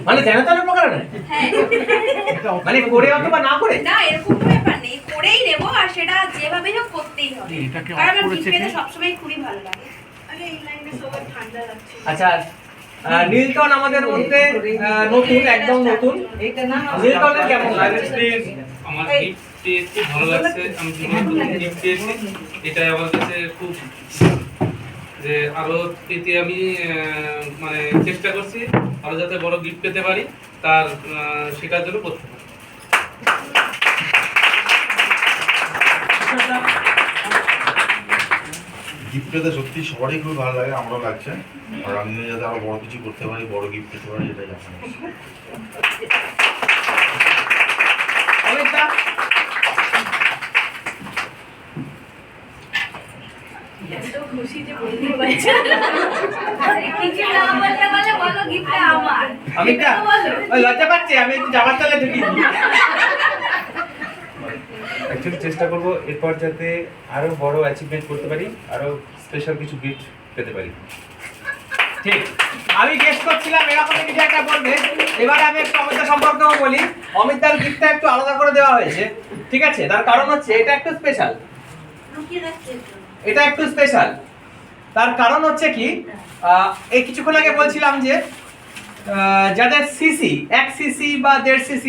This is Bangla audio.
মানে যেন তেন প্রকার নয়, হ্যাঁ মানে করে অথবা না করে না, এরকম কোনো ব্যাপার নেই, করেই নেবো আর সেটা যেভাবেই হোক করতেই হবে। আর আমার গিফট পেতে সবসময় খুবই ভালো লাগে। আরে এই লাইনে সবার ঠান্ডা লাগছে। আচ্ছা, নীলটন আমাদের মধ্যে নতুন, একদম নতুন। নীলটনের কেমন লাগে? আমার গিফট পেয়ে খুব ভালো লাগছে। আমি নতুন গিফট পেয়েছি, এটাই আমার কাছে খুব, যে আরো পেতে আমি মানে চেষ্টা করছি আরো যাতে বড় গিফট পেতে পারি, তার শেখার জন্য করতে পারি। গিফট পেতে সত্যি সবারই খুব ভালো লাগে, আমারও লাগছে। আর আমিও যাতে আরো বড় কিছু করতে পারি, বড় গিফট পেতে পারি, এটাই আশা করছি। অমিতা, এত খুশি যে বলতে পারছি না। কিছু না বলতে বলে বলো গিফটটা আমার। অমিতা, ওই লজ্জা পাচ্ছে, আমি একটু যাবার চলে ঢুকি। অ্যাকচুয়ালি চেষ্টা করব এরপর যাতে আরো বড় অ্যাচিভমেন্ট করতে পারি, আরো স্পেশাল কিছু গিফট পেতে পারি। ঠিক, আমি গেস করছিলাম এরকম কিছু একটা বলবে। এবারে আমি একটু অমিতা সম্পর্কেও বলি। অমিতার গিফটটা একটু আলাদা করে দেওয়া হয়েছে, ঠিক আছে? তার কারণ হচ্ছে এটা একটু স্পেশাল, এটা একটু স্পেশাল। তার কারণ হচ্ছে কি, এই কিছুক্ষণ আগে বলছিলাম যে যাদের সিসি 1 সিসি বা 1.5 সিসি